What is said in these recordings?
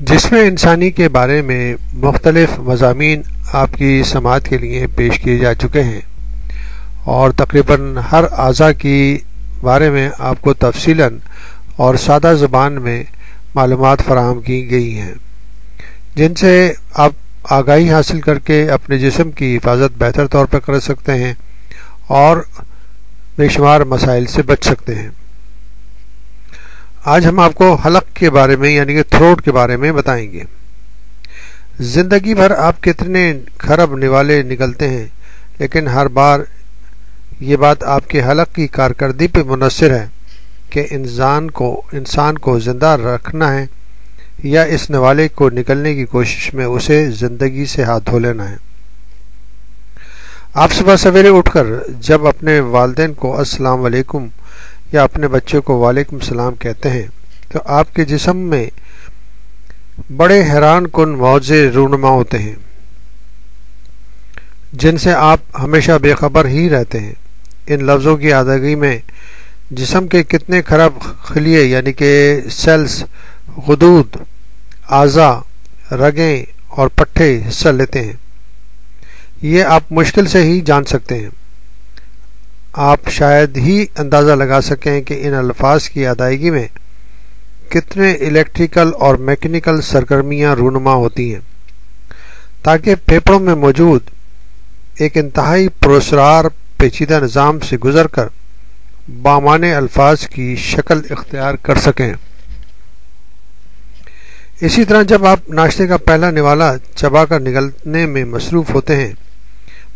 جسم انسانی کے بارے میں مختلف مضامین آپ کی سماعت کے لیے پیش کیے جا چکے ہیں اور تقریباً ہر اعضاء کی بارے میں آپ کو تفصیلاً اور سادہ زبان میں معلومات فراہم کی گئی ہیں، جن سے آپ آگاہی حاصل کر کے اپنے جسم کی حفاظت بہتر طور پر کر سکتے ہیں اور بے شمار مسائل سے بچ سکتے ہیں۔ آج ہم آپ کو حلق کے بارے میں یعنی کہ تھروٹ کے بارے میں بتائیں گے۔ زندگی بھر آپ کتنے خراب نوالے نکلتے ہیں، لیکن ہر بار یہ بات آپ کے حلق کی کارکردگی پہ منحصر ہے کہ انسان کو زندہ رکھنا ہے یا اس نوالے کو نکلنے کی کوشش میں اسے زندگی سے ہاتھ دھو لینا ہے۔ آپ صبح سویرے اٹھ کر جب اپنے والدین کو السلام علیکم یا اپنے بچے کو وعلیکم السلام کہتے ہیں تو آپ کے جسم میں بڑے حیران کن معجزے رونما ہوتے ہیں جن سے آپ ہمیشہ بے خبر ہی رہتے ہیں۔ ان لفظوں کی ادائیگی میں جسم کے کتنے خراب خلیے یعنی کہ سیلز، غدود، اعضاء، رگیں اور پٹھے حصہ لیتے ہیں، یہ آپ مشکل سے ہی جان سکتے ہیں۔ آپ شاید ہی اندازہ لگا سکیں کہ ان الفاظ کی ادائیگی میں کتنے الیکٹریکل اور میکینیکل سرگرمیاں رونما ہوتی ہیں، تاکہ پھیپھڑوں میں موجود ایک انتہائی پراسرار پیچیدہ نظام سے گزر کر بامعنی الفاظ کی شکل اختیار کر سکیں۔ اسی طرح جب آپ ناشتے کا پہلا نوالا چبا کر نگلنے میں مصروف ہوتے ہیں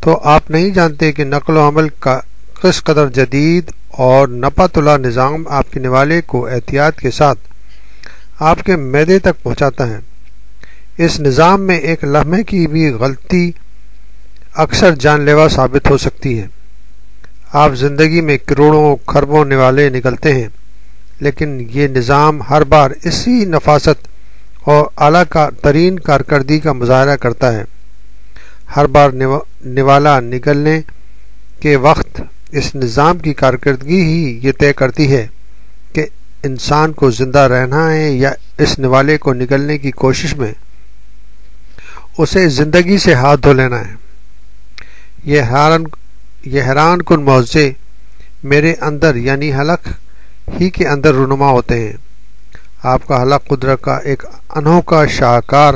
تو آپ نہیں جانتے کہ نقل و حمل کا کس قدر جدید اور نپا تلا نظام آپ کے نوالے کو احتیاط کے ساتھ آپ کے معدے تک پہنچاتا ہے۔ اس نظام میں ایک لمحے کی بھی غلطی اکثر جان لیوا ثابت ہو سکتی ہے۔ آپ زندگی میں کروڑوں خربوں نوالے نکلتے ہیں، لیکن یہ نظام ہر بار اسی نفاست اور اعلیٰ ترین کارکردگی کا مظاہرہ کرتا ہے۔ ہر بار نوالا نکلنے کے وقت اس نظام کی کارکردگی ہی یہ طے کرتی ہے کہ انسان کو زندہ رہنا ہے یا اس نوالے کو نکلنے کی کوشش میں اسے زندگی سے ہاتھ دھو لینا ہے۔ یہ حیران کن معجزے میرے اندر یعنی حلق ہی کے اندر رونما ہوتے ہیں۔ آپ کا حلق قدرت کا ایک انوکھا شاہکار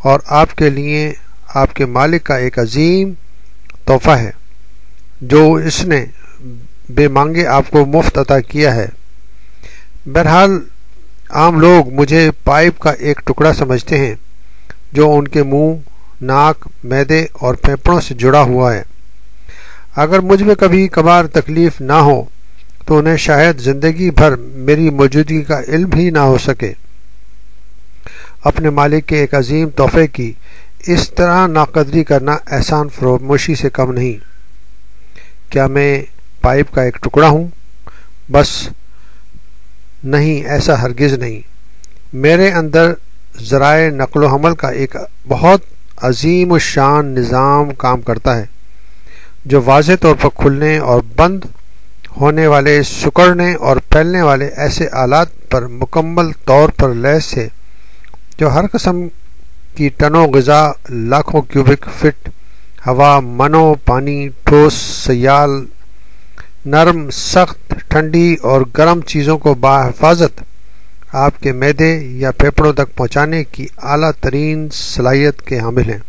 اور آپ کے لیے آپ کے مالک کا ایک عظیم تحفہ ہے جو اس نے بے مانگے آپ کو مفت عطا کیا ہے۔ بہرحال عام لوگ مجھے پائپ کا ایک ٹکڑا سمجھتے ہیں جو ان کے منہ، ناک، معدے اور پھیپھڑوں سے جڑا ہوا ہے۔ اگر مجھ میں کبھی کبھار تکلیف نہ ہو تو انہیں شاید زندگی بھر میری موجودگی کا علم ہی نہ ہو سکے۔ اپنے مالک کے ایک عظیم تحفے کی اس طرح ناقدری کرنا احسان فراموشی سے کم نہیں۔ کیا میں پائپ کا ایک ٹکڑا ہوں؟ بس نہیں، ایسا ہرگز نہیں۔ میرے اندر ذرائع نقل و حمل کا ایک بہت عظیم الشان نظام کام کرتا ہے جو واضح طور پر کھلنے اور بند ہونے والے، سکڑنے اور پھیلنے والے ایسے آلات پر مکمل طور پر لیس ہے جو ہر قسم کی ٹنوں غذا، لاکھوں کیوبک فٹ ہوا، منوں پانی، ٹھوس، سیال، نرم، سخت، ٹھنڈی اور گرم چیزوں کو بحفاظت آپ کے معدے یا پھیپھڑوں تک پہنچانے کی اعلیٰ ترین صلاحیت کے حامل ہیں۔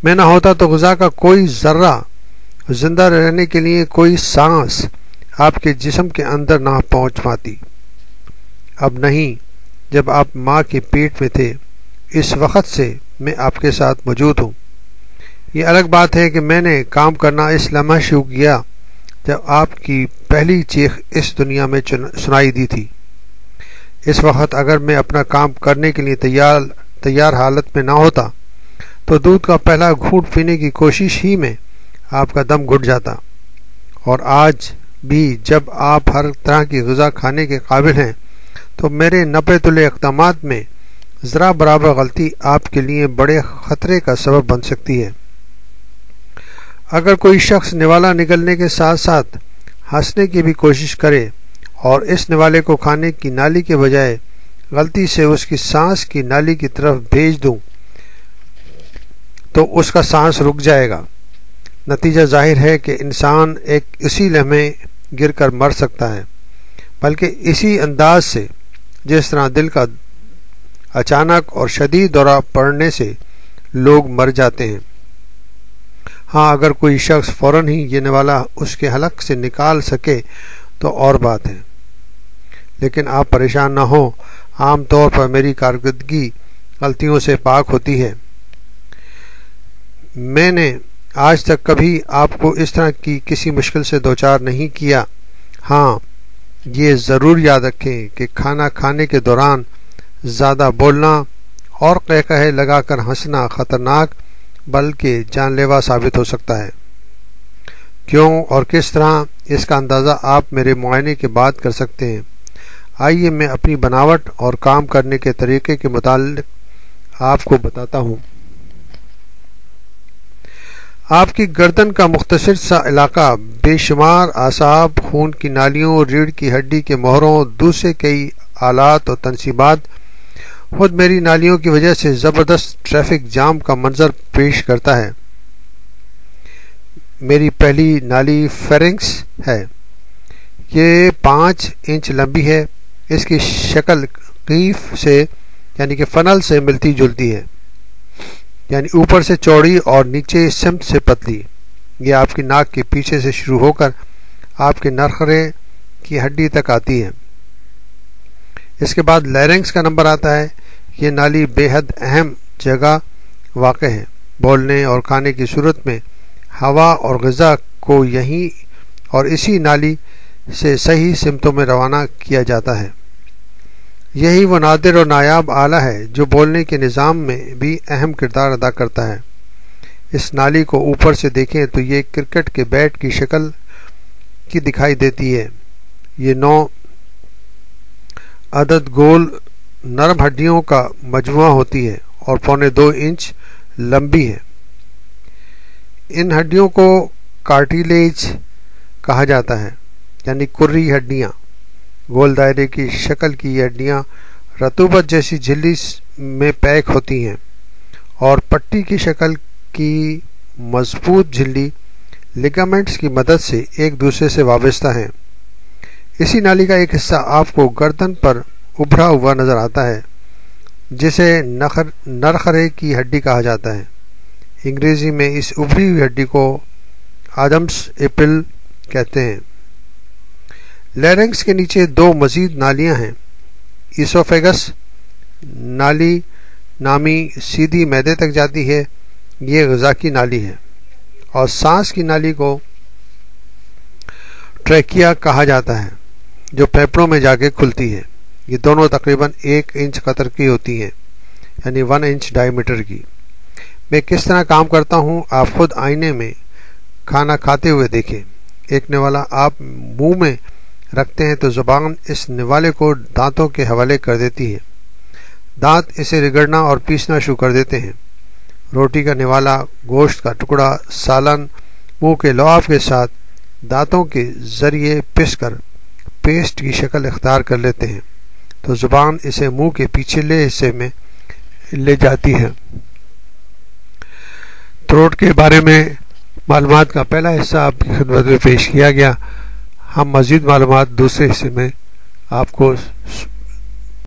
میں نہ ہوتا تو غذا کا کوئی ذرہ، زندہ رہنے کے لیے کوئی سانس آپ کے جسم کے اندر نہ پہنچ پاتی۔ اب نہیں، جب آپ ماں کی پیٹ میں تھے، اس وقت سے میں آپ کے ساتھ موجود ہوں۔ یہ الگ بات ہے کہ میں نے کام کرنا اس لمحہ شروع کیا جب آپ کی پہلی چیخ اس دنیا میں سنائی دی تھی۔ اس وقت اگر میں اپنا کام کرنے کے لیے تیار حالت میں نہ ہوتا تو دودھ کا پہلا گھونٹ پینے کی کوشش ہی میں آپ کا دم گھٹ جاتا۔ اور آج بھی جب آپ ہر طرح کی غذا کھانے کے قابل ہیں تو میرے نپے تلے اقدامات میں ذرا برابر غلطی آپ کے لیے بڑے خطرے کا سبب بن سکتی ہے۔ اگر کوئی شخص نوالا نکلنے کے ساتھ ساتھ ہنسنے کی بھی کوشش کرے اور اس نوالے کو کھانے کی نالی کے بجائے غلطی سے اس کی سانس کی نالی کی طرف بھیج دوں تو اس کا سانس رک جائے گا۔ نتیجہ ظاہر ہے کہ انسان ایک اسی لمحے گر کر مر سکتا ہے، بلکہ اسی انداز سے جس طرح دل کا اچانک اور شدید دورہ پڑنے سے لوگ مر جاتے ہیں۔ ہاں، اگر کوئی شخص فوراً ہی یہ نوالہ اس کے حلق سے نکال سکے تو اور بات ہے، لیکن آپ پریشان نہ ہوں، عام طور پر میری کارکردگی غلطیوں سے پاک ہوتی ہے۔ میں نے آج تک کبھی آپ کو اس طرح کی کسی مشکل سے دوچار نہیں کیا۔ ہاں، یہ ضرور یاد رکھیں کہ کھانا کھانے کے دوران زیادہ بولنا اور قہقہے لگا کر ہنسنا خطرناک بلکہ جان لیوا ثابت ہو سکتا ہے۔ کیوں اور کس طرح، اس کا اندازہ آپ میرے معائنے کے بعد کر سکتے ہیں۔ آئیے میں اپنی بناوٹ اور کام کرنے کے طریقے کے متعلق آپ کو بتاتا ہوں۔ آپ کی گردن کا مختصر سا علاقہ بے شمار اعصاب، خون کی نالیوں، ریڑھ کی ہڈی کے مہروں، دوسرے کئی آلات اور تنصیبات خود میری نالیوں کی وجہ سے زبردست ٹریفک جام کا منظر پیش کرتا ہے۔ میری پہلی نالی فیرنکس ہے۔ یہ 5 انچ لمبی ہے۔ اس کی شکل قیف سے یعنی کہ فنل سے ملتی جلتی ہے، یعنی اوپر سے چوڑی اور نیچے سمت سے پتلی۔ یہ آپ کی ناک کے پیچھے سے شروع ہو کر آپ کے نرخرے کی ہڈی تک آتی ہے۔ اس کے بعد لیرنگس کا نمبر آتا ہے۔ یہ نالی بے حد اہم جگہ واقع ہے۔ بولنے اور کھانے کی صورت میں ہوا اور غذا کو یہیں اور اسی نالی سے صحیح سمتوں میں روانہ کیا جاتا ہے۔ یہی وہ نادر اور نایاب آلہ ہے جو بولنے کے نظام میں بھی اہم کردار ادا کرتا ہے۔ اس نالی کو اوپر سے دیکھیں تو یہ کرکٹ کے بیٹ کی شکل کی دکھائی دیتی ہے۔ یہ 9 عدد گول نرم ہڈیوں کا مجموعہ ہوتی ہے اور 1.25 انچ لمبی ہے۔ ان ہڈیوں کو کارٹیلیج کہا جاتا ہے، یعنی کری ہڈیاں۔ گول دائرے کی شکل کی یہ ہڈیاں رطوبت جیسی جھلی میں پیک ہوتی ہیں اور پٹی کی شکل کی مضبوط جھلی لیگامنٹس کی مدد سے ایک دوسرے سے وابستہ ہیں۔ اسی نالی کا ایک حصہ آپ کو گردن پر ابھرا ہوا نظر آتا ہے، جسے نرخرے کی ہڈی کہا جاتا ہے۔ انگریزی میں اس ابھری ہوئی ہڈی کو آدمس ایپل کہتے ہیں۔ لیرنگس کے نیچے 2 مزید نالیاں ہیں۔ ایسوفیگس نالی نامی سیدھی معدے تک جاتی ہے، یہ غذا کی نالی ہے، اور سانس کی نالی کو ٹریکیا کہا جاتا ہے، جو پھیپھڑوں میں جا کے کھلتی ہے۔ یہ دونوں تقریباً 1 انچ قطر کی ہوتی ہیں، یعنی 1 انچ ڈائی میٹر کی۔ میں کس طرح کام کرتا ہوں آپ خود آئینے میں کھانا کھاتے ہوئے دیکھیں۔ ایک نوالہ آپ منہ میں رکھتے ہیں تو زبان اس نوالے کو دانتوں کے حوالے کر دیتی ہے۔ دانت اسے رگڑنا اور پیسنا شروع کر دیتے ہیں۔ روٹی کا نوالا، گوشت کا ٹکڑا، سالن منہ کے لعاب کے ساتھ دانتوں کے ذریعے پس کر پیسٹ کی شکل اختیار کر لیتے ہیں تو زبان اسے منہ کے پچھلے حصے میں لے جاتی ہے۔ تھروٹ کے بارے میں معلومات کا پہلا حصہ آپ کی خدمت میں پیش کیا گیا۔ ہم مزید معلومات دوسرے حصے میں آپ کو